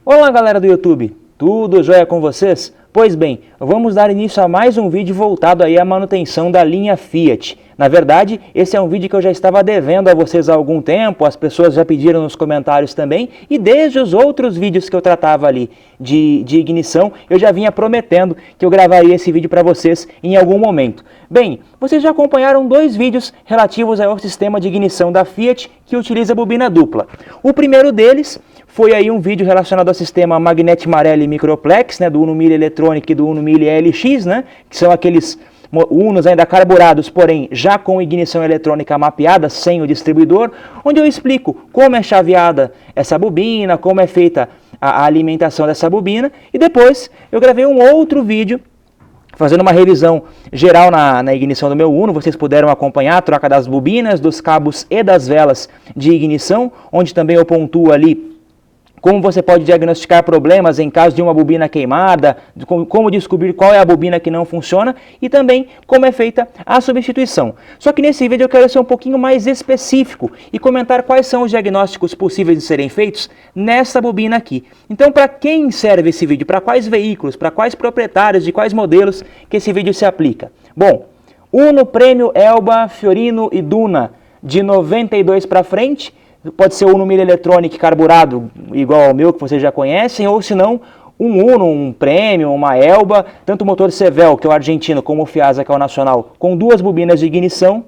Olá galera do YouTube, tudo jóia com vocês? Pois bem, vamos dar início a mais um vídeo voltado aí à manutenção da linha Fiat. Na verdade, esse é um vídeo que eu já estava devendo a vocês há algum tempo, as pessoas já pediram nos comentários também, e desde os outros vídeos que eu tratava ali de ignição, eu já vinha prometendo que eu gravaria esse vídeo para vocês em algum momento. Bem, vocês já acompanharam dois vídeos relativos ao sistema de ignição da Fiat que utiliza bobina dupla. O primeiro deles foi aí um vídeo relacionado ao sistema Magneti Marelli Microplex, né, do Uno 1000 Electronic e do Uno 1000 LX, né, que são aqueles Unos ainda carburados, porém já com ignição eletrônica mapeada, sem o distribuidor, onde eu explico como é chaveada essa bobina, como é feita a alimentação dessa bobina, e depois eu gravei um outro vídeo fazendo uma revisão geral na ignição do meu Uno. Vocês puderam acompanhar a troca das bobinas, dos cabos e das velas de ignição, onde também eu pontuo ali como você pode diagnosticar problemas em caso de uma bobina queimada, como descobrir qual é a bobina que não funciona e também como é feita a substituição. Só que nesse vídeo eu quero ser um pouquinho mais específico e comentar quais são os diagnósticos possíveis de serem feitos nessa bobina aqui. Então, para quem serve esse vídeo? Para quais veículos? Para quais proprietários? De quais modelos que esse vídeo se aplica? Bom, Uno, Premio, Elba, Fiorino e Duna de 92 para frente. Pode ser o Uno 1000 Electronic carburado, igual ao meu, que vocês já conhecem, ou se não, um Uno, um Premium, uma Elba, tanto o motor Sevel, que é o argentino, como o Fiasa, que é o nacional, com duas bobinas de ignição.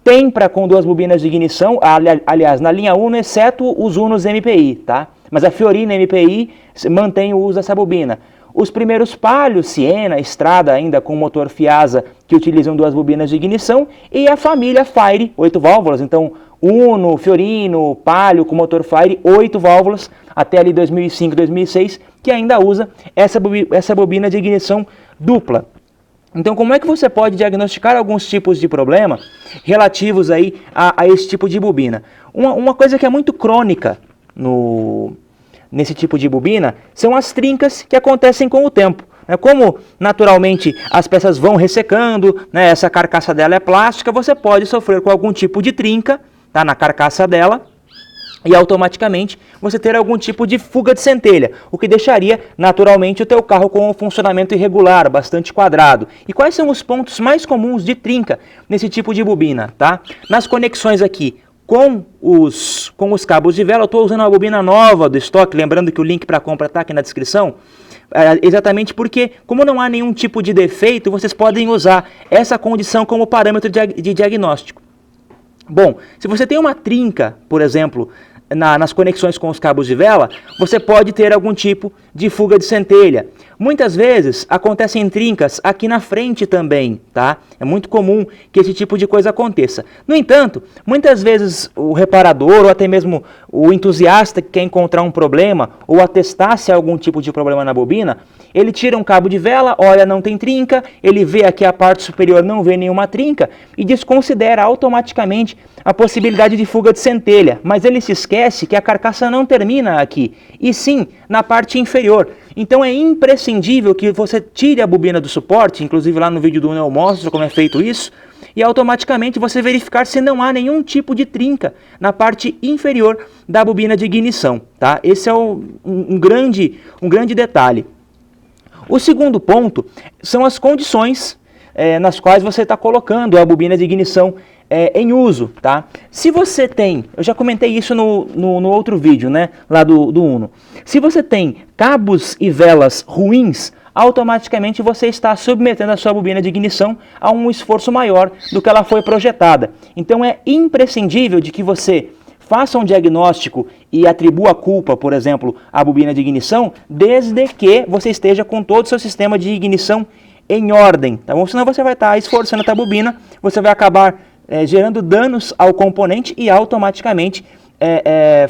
Tempra com duas bobinas de ignição, aliás, na linha Uno, exceto os Unos MPI, tá? Mas a Fiorino MPI mantém o uso dessa bobina. Os primeiros Palio, Siena, Strada, ainda com motor Fiasa, que utilizam duas bobinas de ignição, e a família Fire, 8 válvulas, então Uno, Fiorino, Palio com motor Fire, 8 válvulas, até ali 2005, 2006, que ainda usa essa bobina de ignição dupla. Então, como é que você pode diagnosticar alguns tipos de problema relativos aí a esse tipo de bobina? Uma coisa que é muito crônica nesse tipo de bobina são as trincas que acontecem com o tempo. Como naturalmente as peças vão ressecando, né, essa carcaça dela é plástica, você pode sofrer com algum tipo de trinca, tá, na carcaça dela, e automaticamente você ter algum tipo de fuga de centelha, o que deixaria naturalmente o teu carro com um funcionamento irregular, bastante quadrado. E quais são os pontos mais comuns de trinca nesse tipo de bobina? Tá? Nas conexões aqui com os cabos de vela, eu estou usando uma bobina nova do estoque, lembrando que o link para compra está aqui na descrição, exatamente porque, como não há nenhum tipo de defeito, vocês podem usar essa condição como parâmetro de diagnóstico. Bom, se você tem uma trinca, por exemplo, nas conexões com os cabos de vela, você pode ter algum tipo de fuga de centelha. Muitas vezes acontecem trincas aqui na frente também, tá? É muito comum que esse tipo de coisa aconteça. No entanto, muitas vezes o reparador ou até mesmo o entusiasta que quer encontrar um problema ou atestar se há algum tipo de problema na bobina, ele tira um cabo de vela, olha, não tem trinca, ele vê aqui a parte superior, não vê nenhuma trinca e desconsidera automaticamente a possibilidade de fuga de centelha, mas ele se esquece que a carcaça não termina aqui, e sim na parte inferior. Então é imprescindível que você tire a bobina do suporte, inclusive lá no vídeo do Uno eu mostro como é feito isso, e automaticamente você verificar se não há nenhum tipo de trinca na parte inferior da bobina de ignição, tá? Esse é um grande detalhe. O segundo ponto são as condições nas quais você está colocando a bobina de ignição em uso, tá? Se você tem, eu já comentei isso no outro vídeo, né, lá do Uno. Se você tem cabos e velas ruins, automaticamente você está submetendo a sua bobina de ignição a um esforço maior do que ela foi projetada. Então é imprescindível de que você faça um diagnóstico e atribua a culpa, por exemplo, à bobina de ignição, desde que você esteja com todo o seu sistema de ignição em ordem, tá bom? Senão você vai estar esforçando a tua bobina, você vai acabar gerando danos ao componente e automaticamente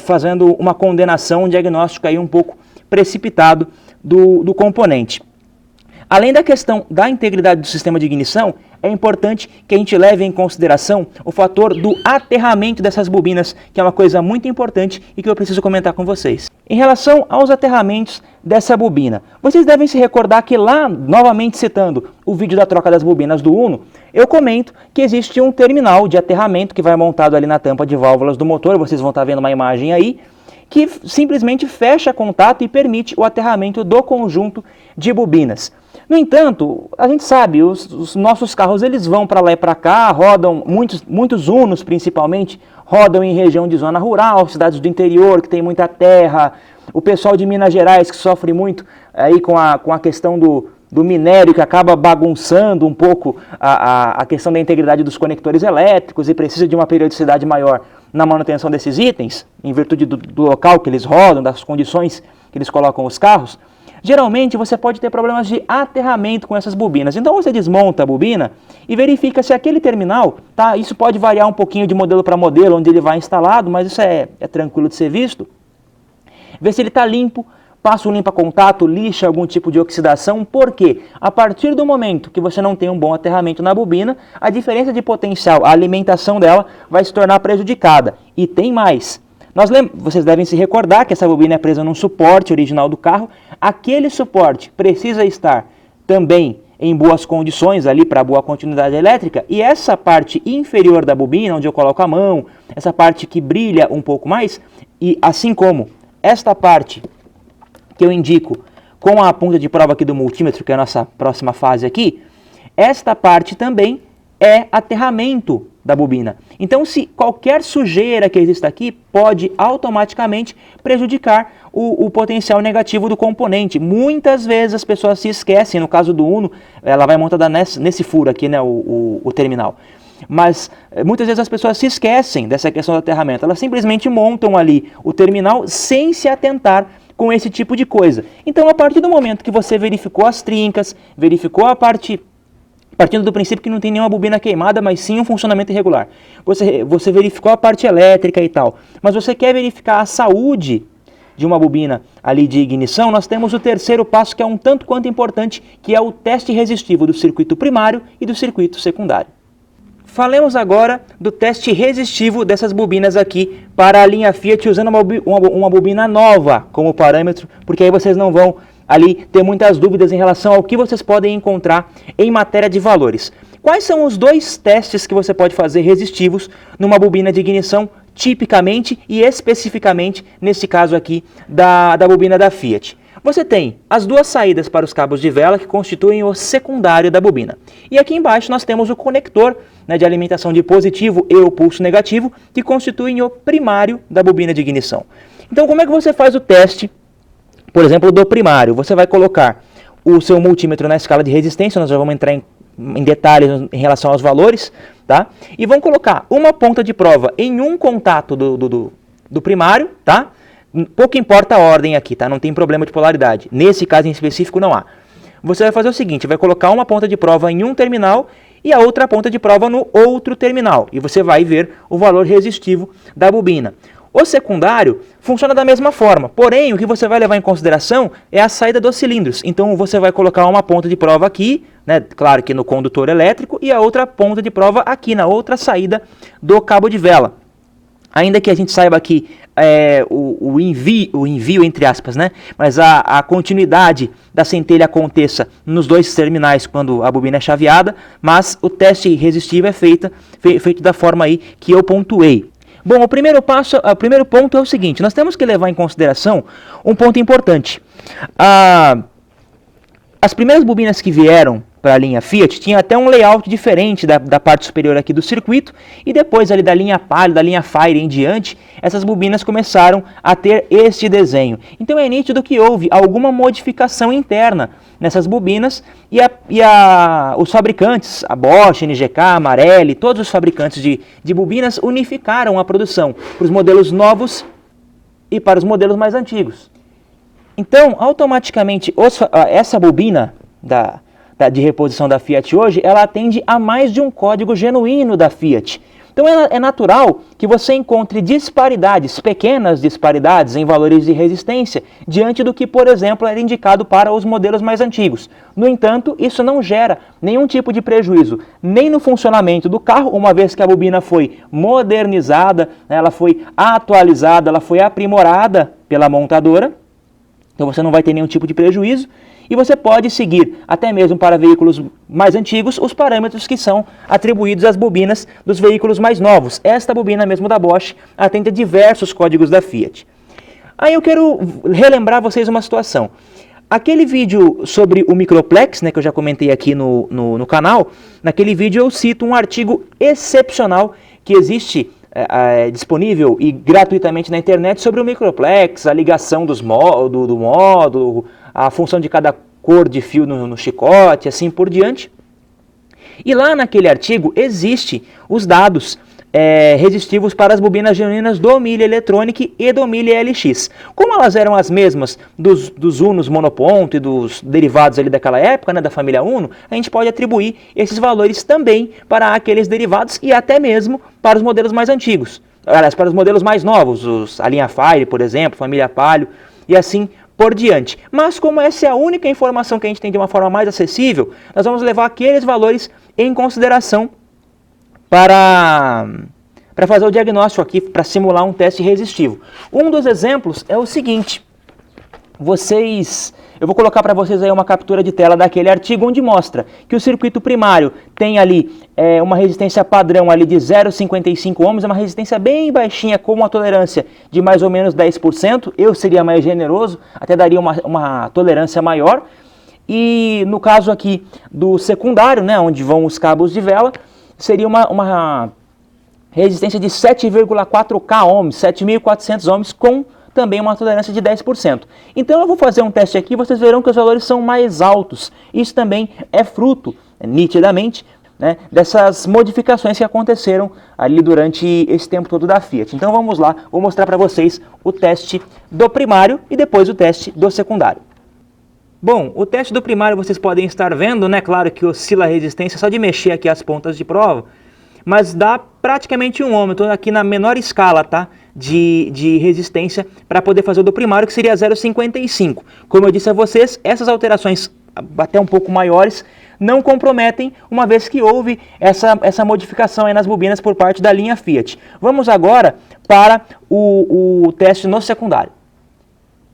fazendo uma condenação, um diagnóstico aí um pouco precipitado do componente. Além da questão da integridade do sistema de ignição, é importante que a gente leve em consideração o fator do aterramento dessas bobinas, que é uma coisa muito importante e que eu preciso comentar com vocês. Em relação aos aterramentos dessa bobina, vocês devem se recordar que lá, novamente citando o vídeo da troca das bobinas do Uno, eu comento que existe um terminal de aterramento que vai montado ali na tampa de válvulas do motor, vocês vão estar vendo uma imagem aí, que simplesmente fecha contato e permite o aterramento do conjunto de bobinas. No entanto, a gente sabe, os nossos carros eles vão para lá e para cá, rodam, muitos Unos principalmente, rodam em região de zona rural, cidades do interior que tem muita terra, o pessoal de Minas Gerais que sofre muito aí com a questão do minério que acaba bagunçando um pouco a questão da integridade dos conectores elétricos e precisa de uma periodicidade maior na manutenção desses itens, em virtude do local que eles rodam, das condições que eles colocam os carros. Geralmente você pode ter problemas de aterramento com essas bobinas. Então você desmonta a bobina e verifica se aquele terminal, tá? Isso pode variar um pouquinho de modelo para modelo, onde ele vai instalado, mas isso é tranquilo de ser visto. Vê se ele está limpo, passa um limpa-contato, lixa algum tipo de oxidação, porque a partir do momento que você não tem um bom aterramento na bobina, a diferença de potencial, a alimentação dela vai se tornar prejudicada. E tem mais. Vocês devem se recordar que essa bobina é presa num suporte original do carro. Aquele suporte precisa estar também em boas condições ali para boa continuidade elétrica. E essa parte inferior da bobina, onde eu coloco a mão, essa parte que brilha um pouco mais, e assim como esta parte que eu indico com a ponta de prova aqui do multímetro, que é a nossa próxima fase aqui, esta parte também é aterramento da bobina. Então, se qualquer sujeira que exista aqui pode automaticamente prejudicar o potencial negativo do componente. Muitas vezes as pessoas se esquecem, no caso do Uno, ela vai montada nesse furo aqui, né, o terminal. Mas muitas vezes as pessoas se esquecem dessa questão do aterramento. Elas simplesmente montam ali o terminal sem se atentar com esse tipo de coisa. Então, a partir do momento que você verificou as trincas, verificou a parte... Partindo do princípio que não tem nenhuma bobina queimada, mas sim um funcionamento irregular. Você verificou a parte elétrica e tal, mas você quer verificar a saúde de uma bobina ali de ignição, nós temos o terceiro passo que é um tanto quanto importante, que é o teste resistivo do circuito primário e do circuito secundário. Falemos agora do teste resistivo dessas bobinas aqui para a linha Fiat, usando uma bobina nova como parâmetro, porque aí vocês não vão ali ter muitas dúvidas em relação ao que vocês podem encontrar em matéria de valores. Quais são os dois testes que você pode fazer resistivos numa bobina de ignição, tipicamente e especificamente, nesse caso aqui, da bobina da Fiat? Você tem as duas saídas para os cabos de vela que constituem o secundário da bobina. E aqui embaixo nós temos o conector, né, de alimentação de positivo e o pulso negativo, que constituem o primário da bobina de ignição. Então, como é que você faz o teste, por exemplo, do primário? Você vai colocar o seu multímetro na escala de resistência, nós já vamos entrar em detalhes em relação aos valores, tá? E vão colocar uma ponta de prova em um contato do primário, tá? Pouco importa a ordem aqui, tá? Não tem problema de polaridade. Nesse caso em específico não há. Você vai fazer o seguinte, vai colocar uma ponta de prova em um terminal e a outra ponta de prova no outro terminal. E você vai ver o valor resistivo da bobina. O secundário funciona da mesma forma, porém o que você vai levar em consideração é a saída dos cilindros. Então você vai colocar uma ponta de prova aqui, né, claro que no condutor elétrico, e a outra ponta de prova aqui na outra saída do cabo de vela. Ainda que a gente saiba que o envio entre aspas, né, mas a continuidade da centelha aconteça nos dois terminais quando a bobina é chaveada, mas o teste resistivo é feito da forma aí que eu pontuei. Bom, o primeiro ponto é o seguinte, nós temos que levar em consideração um ponto importante. As primeiras bobinas que vieram para a linha Fiat tinham até um layout diferente da parte superior aqui do circuito, e depois ali da linha Palio, da linha Fire em diante, essas bobinas começaram a ter este desenho. Então é nítido que houve alguma modificação interna nessas bobinas, e os fabricantes, a Bosch, NGK, Marelli, todos os fabricantes de bobinas unificaram a produção para os modelos novos e para os modelos mais antigos. Então, automaticamente, essa bobina de reposição da Fiat hoje, ela atende a mais de um código genuíno da Fiat. Então é natural que você encontre disparidades, pequenas disparidades em valores de resistência, diante do que, por exemplo, era indicado para os modelos mais antigos. No entanto, isso não gera nenhum tipo de prejuízo, nem no funcionamento do carro, uma vez que a bobina foi modernizada, ela foi atualizada, ela foi aprimorada pela montadora, então você não vai ter nenhum tipo de prejuízo. E você pode seguir, até mesmo para veículos mais antigos, os parâmetros que são atribuídos às bobinas dos veículos mais novos. Esta bobina mesmo da Bosch atende a diversos códigos da Fiat. Aí eu quero relembrar vocês uma situação. Aquele vídeo sobre o microplex, né, que eu já comentei aqui no canal, naquele vídeo eu cito um artigo excepcional que existe disponível e gratuitamente na internet sobre o microplex, a ligação do módulo, a função de cada cor de fio no chicote, assim por diante. E lá naquele artigo existe os dados resistivos para as bobinas genuínas do Mille Electronic e do Mille LX. Como elas eram as mesmas dos Unos monoponto e dos derivados ali daquela época, né, da família Uno, a gente pode atribuir esses valores também para aqueles derivados e até mesmo para os modelos mais antigos. Aliás, para os modelos mais novos, a linha Fire, por exemplo, família Palio e assim por diante. Mas como essa é a única informação que a gente tem de uma forma mais acessível, nós vamos levar aqueles valores em consideração para fazer o diagnóstico aqui, para simular um teste resistivo. Um dos exemplos é o seguinte. Eu vou colocar para vocês aí uma captura de tela daquele artigo onde mostra que o circuito primário tem ali uma resistência padrão ali de 0,55 ohms, é uma resistência bem baixinha com uma tolerância de mais ou menos 10%. Eu seria mais generoso, até daria uma tolerância maior. E no caso aqui do secundário, né, onde vão os cabos de vela, seria uma resistência de 7,4K ohms, 7.400 ohms, com também uma tolerância de 10%. Então eu vou fazer um teste aqui, vocês verão que os valores são mais altos. Isso também é fruto, nitidamente, né, dessas modificações que aconteceram ali durante esse tempo todo da Fiat. Então vamos lá, vou mostrar para vocês o teste do primário e depois o teste do secundário. Bom, o teste do primário vocês podem estar vendo, né? Claro que oscila a resistência só de mexer aqui as pontas de prova, mas dá praticamente 1 ohm. Estou aqui na menor escala, tá? De resistência para poder fazer o do primário, que seria 0,55. Como eu disse a vocês, essas alterações até um pouco maiores não comprometem, uma vez que houve essa modificação aí nas bobinas por parte da linha Fiat. Vamos agora para o teste no secundário.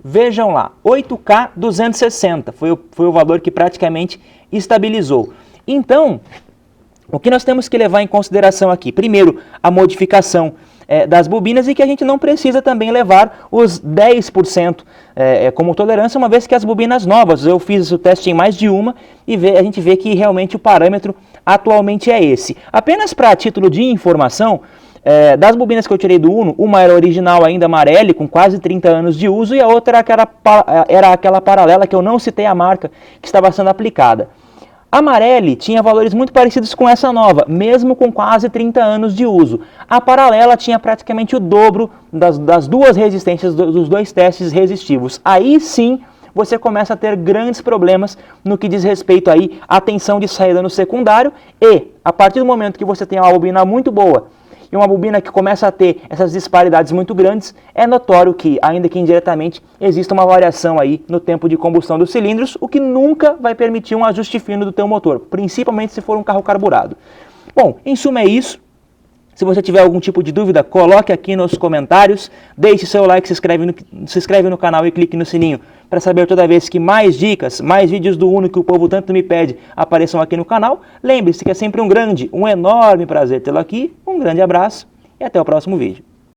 Vejam lá, 8K260 foi o valor que praticamente estabilizou. Então, o que nós temos que levar em consideração aqui? Primeiro, a modificação das bobinas e que a gente não precisa também levar os 10% como tolerância, uma vez que as bobinas novas, eu fiz o teste em mais de uma e a gente vê que realmente o parâmetro atualmente é esse. Apenas para título de informação, das bobinas que eu tirei do Uno, uma era original ainda Marelli, com quase 30 anos de uso, e a outra era aquela paralela que eu não citei a marca que estava sendo aplicada. A Marelli tinha valores muito parecidos com essa nova, mesmo com quase 30 anos de uso. A paralela tinha praticamente o dobro das duas resistências dos dois testes resistivos. Aí sim você começa a ter grandes problemas no que diz respeito aí à tensão de saída no secundário e, a partir do momento que você tem uma bobina muito boa e uma bobina que começa a ter essas disparidades muito grandes, é notório que, ainda que indiretamente, existe uma variação aí no tempo de combustão dos cilindros, o que nunca vai permitir um ajuste fino do teu motor, principalmente se for um carro carburado. Bom, em suma é isso. Se você tiver algum tipo de dúvida, coloque aqui nos comentários, deixe seu like, se inscreve no canal e clique no sininho para saber toda vez que mais dicas, mais vídeos do Uno que o povo tanto me pede apareçam aqui no canal. Lembre-se que é sempre um enorme prazer tê-lo aqui, um grande abraço e até o próximo vídeo.